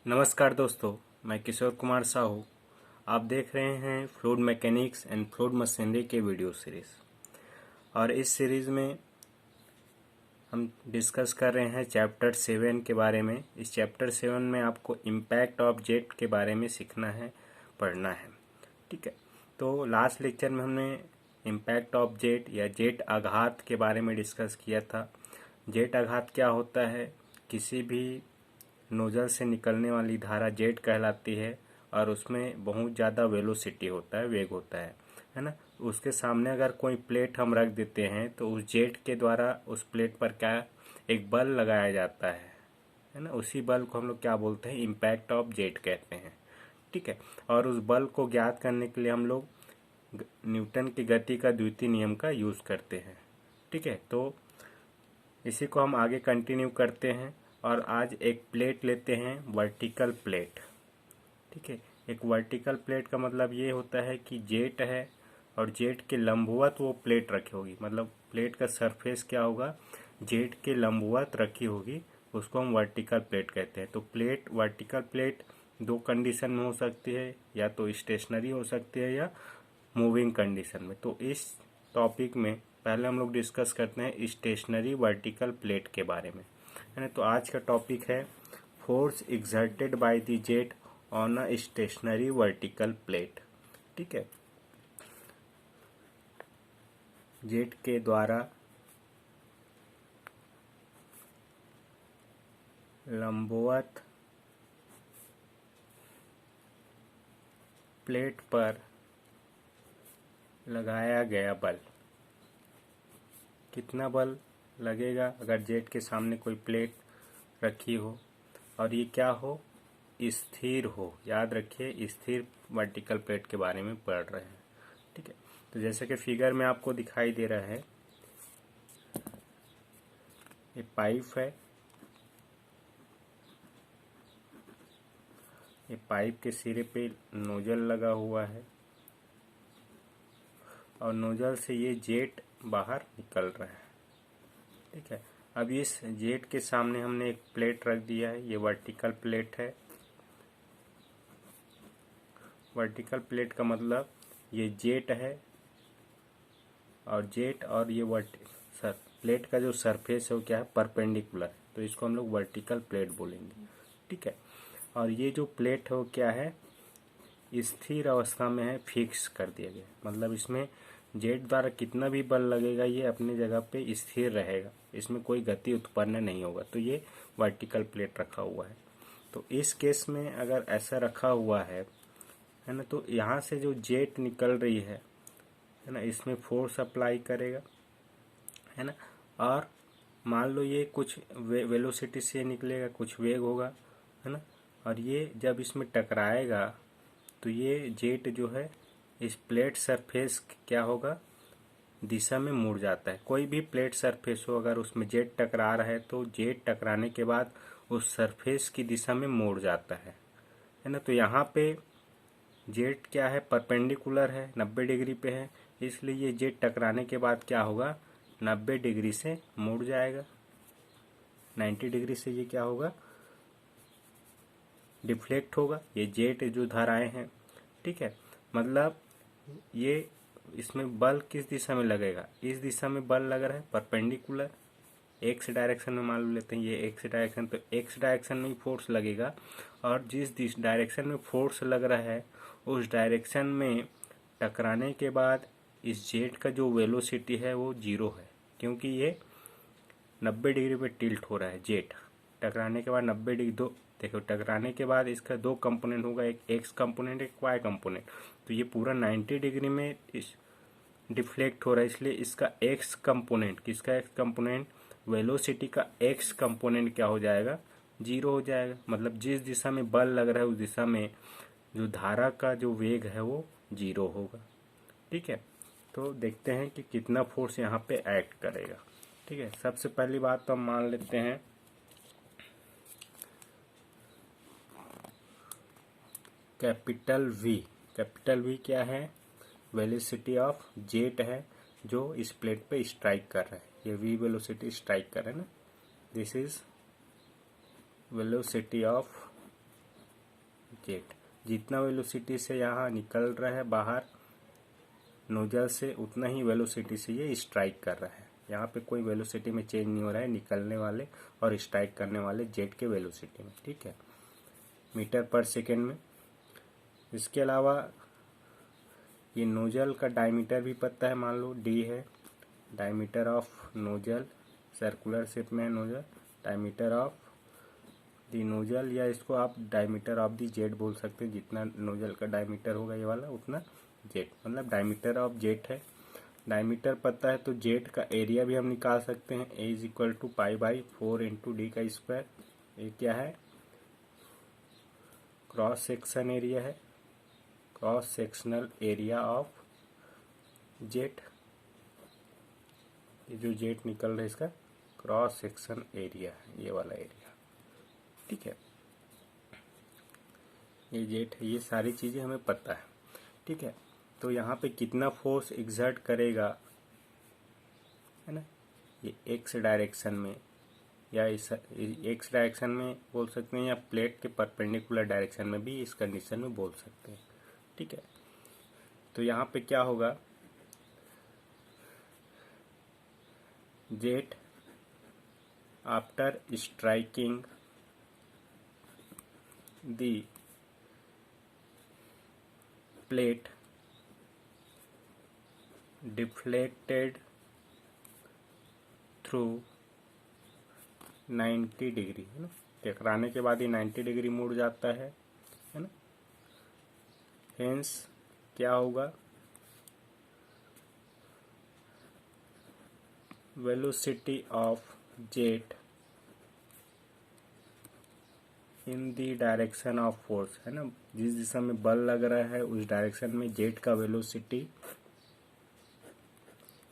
नमस्कार दोस्तों, मैं किशोर कुमार साहू। आप देख रहे हैं fluid mechanics and fluid machinery के वीडियो सीरीज़। और इस सीरीज़ में हम डिस्कस कर रहे हैं चैप्टर 7 के बारे में। इस चैप्टर 7 में आपको इम्पैक्ट ऑफ जेट के बारे में सीखना है, पढ़ना है। ठीक है, तो लास्ट लेक्चर में हमने इम्पैक्ट ऑफ जेट या जेट आघात के बारे में डिस्कस किया था। जेट आघात क्या होता है? किसी भी नोजल से निकलने वाली धारा जेट कहलाती है और उसमें बहुत ज़्यादा वेलोसिटी होता है, वेग होता है ना। उसके सामने अगर कोई प्लेट हम रख देते हैं तो उस जेट के द्वारा उस प्लेट पर क्या एक बल लगाया जाता है ना। उसी बल को हम लोग क्या बोलते हैं? इम्पैक्ट ऑफ जेट कहते हैं। ठीक है, और उस बल को ज्ञात करने के लिए हम लोग न्यूटन की गति का द्वितीय नियम का यूज़ करते हैं। ठीक है, तो इसी को हम आगे कंटिन्यू करते हैं और आज एक प्लेट लेते हैं, वर्टिकल प्लेट। ठीक है, एक वर्टिकल प्लेट का मतलब ये होता है कि जेट है और जेट के लंबवत वो प्लेट रखी होगी। मतलब प्लेट का सरफेस क्या होगा? जेट के लंबवत रखी होगी, उसको हम वर्टिकल प्लेट कहते हैं। तो प्लेट, वर्टिकल प्लेट दो कंडीशन में हो सकती है, या तो स्टेशनरी हो सकती है या मूविंग कंडीशन में। तो इस टॉपिक में पहले हम लोग डिस्कस करते हैं स्टेशनरी वर्टिकल प्लेट के बारे में, है ना। तो आज का टॉपिक है force exerted by the jet on a stationary vertical plate. ठीक है, जेट के द्वारा लंबवत प्लेट पर लगाया गया बल। कितना बल लगेगा अगर जेट के सामने कोई प्लेट रखी हो और ये क्या हो? स्थिर हो। याद रखिए, स्थिर वर्टिकल प्लेट के बारे में पढ़ रहे हैं। ठीक है, तो जैसे कि फिगर में आपको दिखाई दे रहा है, ये पाइप है। ये पाइप के सिरे पे नोजल लगा हुआ है और नोजल से ये जेट बाहर निकल रहा है। ठीक है, अब इस जेट के सामने हमने एक प्लेट रख दिया है, ये वर्टिकल प्लेट है। वर्टिकल प्लेट का मतलब ये जेट है और जेट और ये प्लेट का जो सरफेस है वो क्या है? परपेंडिकुलर। तो इसको हम लोग वर्टिकल प्लेट बोलेंगे। ठीक है, और ये जो प्लेट है वो क्या है? स्थिर अवस्था में है, फिक्स कर दिया गया। मतलब इसमें जेट द्वारा कितना भी बल लगेगा ये अपनी जगह पे स्थिर रहेगा, इसमें कोई गति उत्पन्न नहीं होगा। तो ये वर्टिकल प्लेट रखा हुआ है। तो इस केस में अगर ऐसा रखा हुआ है ना, तो यहाँ से जो जेट निकल रही है ना, इसमें फोर्स अप्लाई करेगा, है ना। और मान लो ये कुछ वेलोसिटी से निकलेगा, कुछ वेग होगा, है ना। और ये जब इसमें टकराएगा तो ये जेट जो है इस प्लेट सरफेस क्या होगा? दिशा में मुड़ जाता है। कोई भी प्लेट सरफेस हो, अगर उसमें जेट टकरा रहा है तो जेट टकराने के बाद उस सरफेस की दिशा में मुड़ जाता है ना। तो यहाँ पे जेट क्या है? परपेंडिकुलर है, 90 डिग्री पे है, इसलिए ये जेट टकराने के बाद क्या होगा? 90 डिग्री से मुड़ जाएगा। 90 डिग्री से ये क्या होगा? डिफ्लेक्ट होगा। ये जेट जो धाराएं हैं, ठीक है, मतलब ये इसमें बल किस दिशा में लगेगा? इस दिशा में बल लग रहा है, परपेंडिकुलर, एक्स डायरेक्शन में मान लेते हैं ये एक्स डायरेक्शन, तो एक्स डायरेक्शन में ही फोर्स लगेगा। और जिस डायरेक्शन में फोर्स लग रहा है उस डायरेक्शन में टकराने के बाद इस जेट का जो वेलोसिटी है वो जीरो है, क्योंकि ये 90 डिग्री पे टिल्ट हो रहा है। जेट टकराने के बाद 90 डिग्री, दो देखो, टकराने के बाद इसका दो कंपोनेंट होगा, एक एक्स कंपोनेंट, एक वाई कंपोनेंट। तो ये पूरा 90 डिग्री में इस डिफ्लेक्ट हो रहा है, इसलिए इसका एक्स कंपोनेंट, किसका एक्स कंपोनेंट? वेलोसिटी का एक्स कंपोनेंट क्या हो जाएगा? जीरो हो जाएगा। मतलब जिस दिशा में बल लग रहा है उस दिशा में जो धारा का जो वेग है वो जीरो होगा। ठीक है, तो देखते हैं कि कितना फोर्स यहाँ पे एक्ट करेगा। ठीक है, सबसे पहली बात तो हम मान लेते हैं कैपिटल वी। कैपिटल वी क्या है? वेलोसिटी ऑफ जेट है जो इस प्लेट पे स्ट्राइक कर रहा है। ये वी वेलोसिटी स्ट्राइक कर रहा है ना। This is velocity of jet. जितना वेलोसिटी से यहाँ निकल रहा है बाहर नोजल से, उतना ही वेलोसिटी से ये स्ट्राइक कर रहा है। यहाँ पे कोई वेलोसिटी में चेंज नहीं हो रहा है निकलने वाले और स्ट्राइक करने वाले जेट के वेलोसिटी में, ठीक है, मीटर पर सेकेंड में। इसके अलावा ये नोजल का डायमीटर भी पता है, मान लो डी है, diameter of nozzle, circular shape में है nozzle, diameter of the nozzle, या इसको आप डायमीटर ऑफ दी जेट बोल सकते हैं। जितना नोजल का डायमीटर होगा ये वाला उतना जेट, मतलब डायमीटर ऑफ जेट है। डायमीटर पता है तो जेट का एरिया भी हम निकाल सकते हैं। A is equal to pi by 4 into D का स्क्वायर। ये क्या है, क्रॉस सेक्शन एरिया है, cross sectional area of jet. ये जो जेट निकल रहा है इसका क्रॉस सेक्शन एरिया है, ये वाला एरिया, ठीक है, ये जेट है। ये सारी चीजें हमें पता है, ठीक है। तो यहाँ पे कितना फोर्स एग्जर्ट करेगा, है ना, ये एक्स डायरेक्शन में, या इस एक्स डायरेक्शन में बोल सकते हैं, या प्लेट के परपेंडिकुलर डायरेक्शन में भी इस कंडीशन में बोल सकते हैं, ठीक है। तो यहाँ पे क्या होगा, जेट आफ्टर स्ट्राइकिंग दी प्लेट डिफ्लेक्टेड थ्रू 90 डिग्री, है ना, टकराने के बाद ही 90 डिग्री मुड़ जाता है ना। हेंस क्या होगा, velocity of jet in the direction of force, है ना, जिस दिशा में बल लग रहा है उस डायरेक्शन में जेट का वेलोसिटी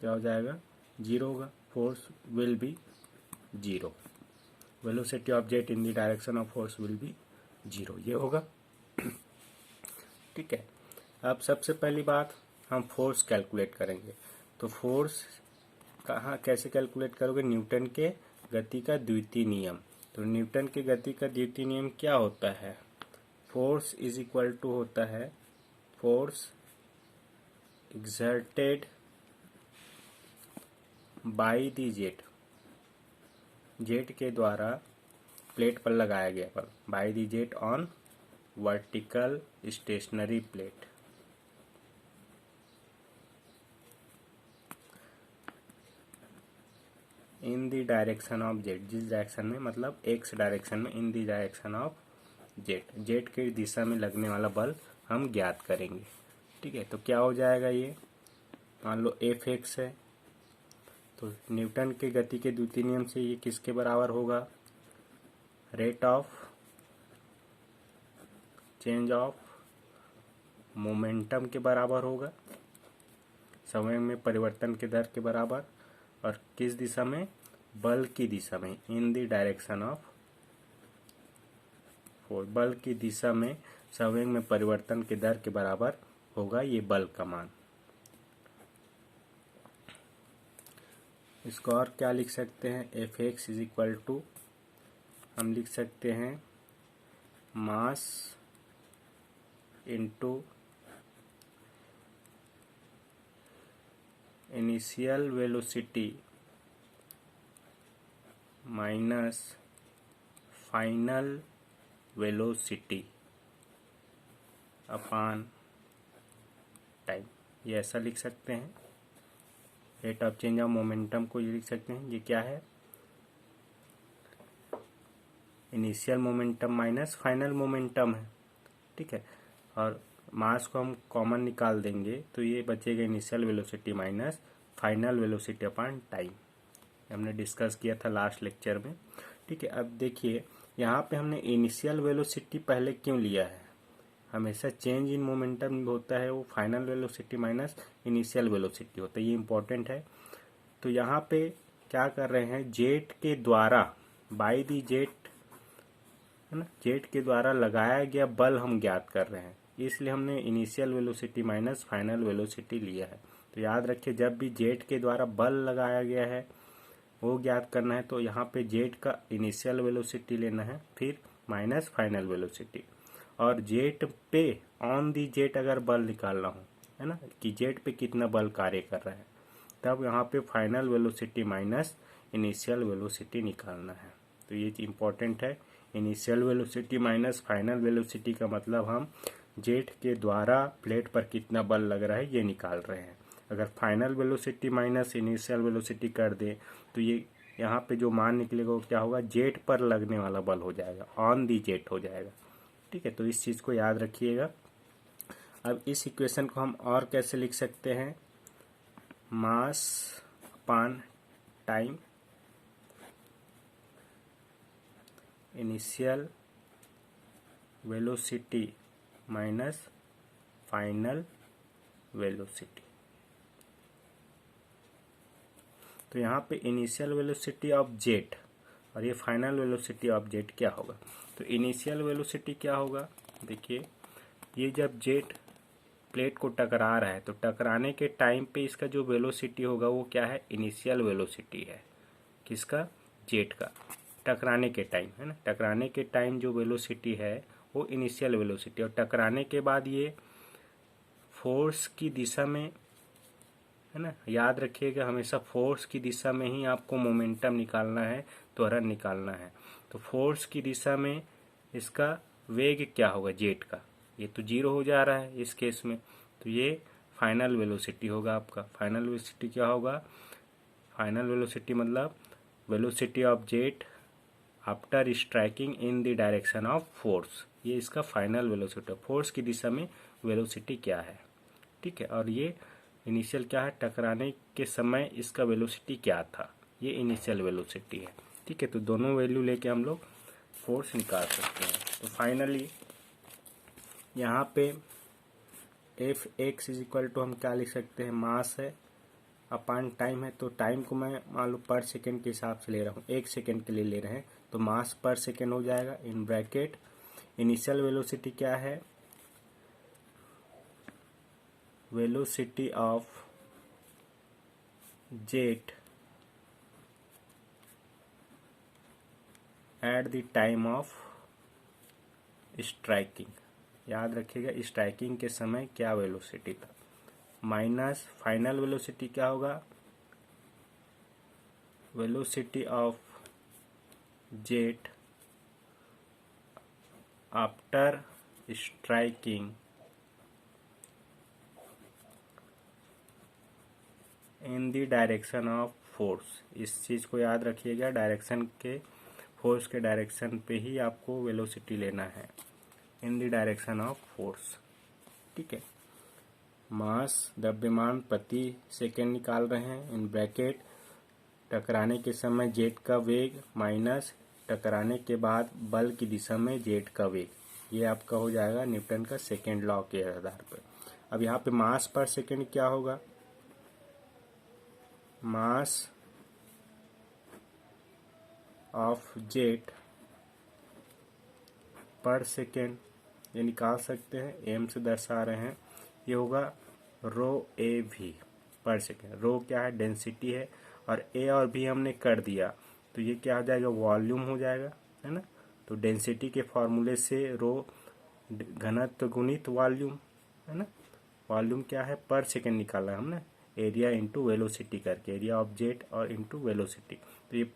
क्या हो जाएगा, जीरो होगा। Force will be zero, velocity of jet in the direction of force will be zero, ये होगा, ठीक है। अब सबसे पहली बात हम फोर्स कैलकुलेट करेंगे। तो फोर्स कहाँ कैसे कैलकुलेट करोगे, न्यूटन के गति का द्वितीय नियम। तो न्यूटन के गति का द्वितीय नियम क्या होता है, फोर्स इज इक्वल टू होता है force exerted by the jet, jet के द्वारा प्लेट पर लगाया गया बल, by the jet on vertical stationary plate. In the direction of jet, जिस डायरेक्शन में, मतलब एक्स डायरेक्शन में, in the direction of jet, jet की दिशा में लगने वाला बल हम ज्ञात करेंगे, ठीक है। तो क्या हो जाएगा, ये मान लो एफ एक्स है, तो न्यूटन के गति के द्वितीय नियम से ये किसके बराबर होगा, rate of change of momentum के बराबर होगा, समय में परिवर्तन के दर के बराबर, और किस दिशा में, बल की दिशा में, in the direction of force, बल की दिशा में समय में परिवर्तन के दर के बराबर होगा ये बल का मान। इसको और क्या लिख सकते हैं, F X is equal to, हम लिख सकते हैं mass into initial velocity minus final velocity upon time, ये ऐसा लिख सकते हैं। Rate of change of momentum को ये लिख सकते हैं, ये क्या है, initial momentum minus final momentum है, ठीक है। और मास को हम कॉमन निकाल देंगे तो ये बचेगा initial velocity minus final velocity upon time, हमने डिस्कस किया था लास्ट लेक्चर में, ठीक है। अब देखिए यहाँ पे हमने इनिशियल वेलोसिटी पहले क्यों लिया है, हमेशा चेंज इन मोमेंटम होता है वो final velocity minus initial velocity होता है, ये इंपॉर्टेंट है। तो यहाँ पे क्या कर रहे हैं, जेट के द्वारा बाई दी जेट, है ना, जेट के द्वारा लगाया गया बल हम ज्ञात कर रहे हैं, इसलिए हमने initial velocity minus final velocity लिया है। तो याद रखिए जब भी जेट के द्वारा बल लगाया गया है वो ज्ञात करना है तो यहाँ पे जेट का इनिशियल वेलोसिटी लेना है, फिर माइनस फाइनल वेलोसिटी, और जेट पे ऑन दी जेट अगर बल निकालना हो, है ना, कि जेट पे कितना बल कार्य कर रहा है, तब यहाँ पे final velocity minus initial velocity निकालना है। तो ये इम्पोर्टेंट है। Initial velocity minus final velocity का मतलब हम जेट के द्वारा प्लेट पर कितना बल लग रहा है ये निकाल रहे हैं। अगर final velocity minus initial velocity कर दें तो ये यहाँ पे जो मान निकलेगा वो क्या होगा, जेट पर लगने वाला बल हो जाएगा, ऑन दी जेट हो जाएगा। ठीक है, तो इस चीज़ को याद रखिएगा। अब इस इक्वेशन को हम और कैसे लिख सकते हैं, mass upon time initial velocity minus final velocity. तो यहाँ पे इनिशियल वेलोसिटी ऑफ जेट और ये फाइनल वेलोसिटी ऑफ जेट क्या होगा। तो इनिशियल वेलोसिटी क्या होगा, देखिए ये जब जेट प्लेट को टकरा रहा है तो टकराने के टाइम पे इसका जो वेलोसिटी होगा वो क्या है, इनिशियल वेलोसिटी है। किसका, जेट का, टकराने के टाइम, है ना, टकराने के टाइम जो वेलोसिटी है वो इनिशियल वेलोसिटी। और टकराने के बाद ये फोर्स की दिशा में, है ना, याद रखिएगा हमेशा फोर्स की दिशा में ही आपको मोमेंटम निकालना है, त्वरण निकालना है। तो फोर्स की दिशा में इसका वेग क्या होगा जेट का, ये तो जीरो हो जा रहा है इस केस में, तो ये फाइनल वेलोसिटी होगा आपका। फाइनल वेलोसिटी क्या होगा, फाइनल वेलोसिटी मतलब velocity of jet after striking in the direction of force, ये इसका फाइनल वेलोसिटी, फोर्स की दिशा में वेलोसिटी क्या है। ठीक है, और ये इनिशियल क्या है, टकराने के समय इसका वेलोसिटी क्या था, ये इनिशियल वेलोसिटी है। ठीक है, तो दोनों वैल्यू लेके हम लोग फोर्स निकाल सकते हैं। तो फाइनली यहाँ पे F X is equal to हम क्या लिख सकते हैं, मास है अपॉन टाइम है। तो टाइम को मैं मान लो पर सेकेंड के हिसाब से ले रहा हूँ, 1 सेकेंड के लिए ले रहे हैं, तो मास पर सेकेंड हो जाएगा इन ब्रैकेट। इनिशियल वेलोसिटी क्या है, velocity of jet at the time of striking, याद रखिएगा स्ट्राइकिंग के समय क्या वेलोसिटी था, माइनस फाइनल वेलोसिटी क्या होगा, velocity of jet after striking in the direction of force. इस चीज़ को याद रखिएगा, डायरेक्शन के, फोर्स के डायरेक्शन पे ही आपको वेलोसिटी लेना है, in the direction of force. ठीक है, मास द्रव्यमान प्रति सेकेंड निकाल रहे हैं इन ब्रैकेट, टकराने के समय जेट का वेग माइनस टकराने के बाद बल की दिशा में जेट का वेग, ये आपका हो जाएगा न्यूटन का सेकेंड लॉ के आधार पर। अब यहाँ पे मास पर सेकेंड क्या होगा, मास ऑफ जेट पर सेकेंड, ये निकाल सकते हैं, एम से दर्शा रहे हैं, ये होगा रो ए वी पर सेकेंड। रो क्या है, डेंसिटी है, और ए और भी हमने कर दिया तो ये क्या हो जाएगा, वॉल्यूम हो जाएगा, है ना। तो डेंसिटी के फॉर्मूले से रो घनत्व गुणित वॉल्यूम, है ना, वॉल्यूम क्या है पर सेकेंड निकाला है हमने, एरिया इंटू वेलोसिटी करके, एरिया ऑफ जेट और इंटू वेलोसिटी। तो ये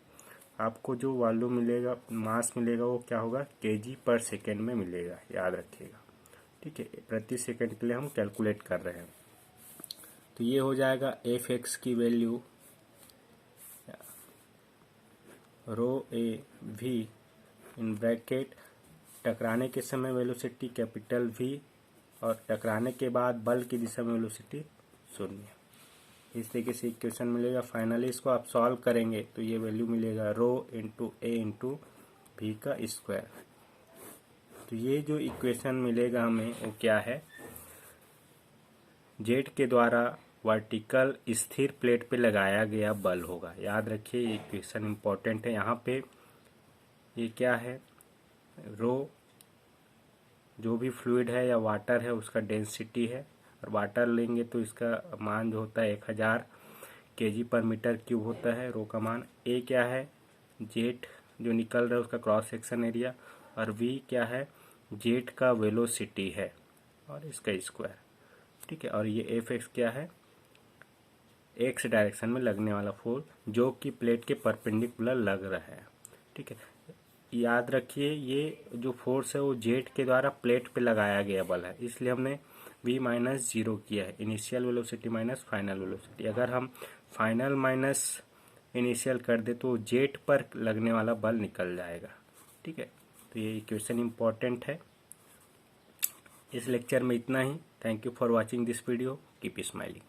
आपको जो वॉल्यूम मिलेगा, मास मिलेगा, वो क्या होगा, केजी पर सेकेंड में मिलेगा, याद रखिएगा। ठीक है, प्रति सेकेंड के लिए हम कैलकुलेट कर रहे हैं। तो ये हो जाएगा एफ एक्स की value rho A V in bracket, टकराने के समय वेलोसिटी कैपिटल वी और टकराने के बाद बल की दिशा में वेलोसिटी 0। इस तरीके से इक्वेशन मिलेगा। फाइनली इसको आप सॉल्व करेंगे तो ये वैल्यू मिलेगा rho into A into we का स्क्वायर। तो ये जो इक्वेशन मिलेगा हमें वो क्या है, जेट के द्वारा वर्टिकल स्थिर प्लेट पे लगाया गया बल होगा। याद रखिए ये इक्वेशन इम्पोर्टेंट है। यहाँ पे ये क्या है, रो जो भी फ्लूइड है या वाटर है उसका डेंसिटी है, और वाटर लेंगे तो इसका मान जो होता है 1000 kg पर मीटर क्यूब होता है रो का मान। ए क्या है, जेट जो निकल रहा है उसका क्रॉस सेक्शन एरिया, और वी क्या है, जेट का वेलोसिटी है और इसका स्क्वायर, ठीक है। और ये एफ एक्स क्या है, एक्स डायरेक्शन में लगने वाला फोर्स जो कि प्लेट के परपेंडिकुलर लग रहा है, ठीक है। याद रखिए ये जो फोर्स है वो जेट के द्वारा प्लेट पे लगाया गया बल है, इसलिए हमने v माइनस जीरो किया है, initial velocity minus final velocity. अगर हम फाइनल माइनस इनिशियल कर दे तो जेट पर लगने वाला बल निकल जाएगा, ठीक है। तो ये इक्वेशन इम्पोर्टेंट है। इस लेक्चर में इतना ही। Thank you for watching this video. Keep smiling.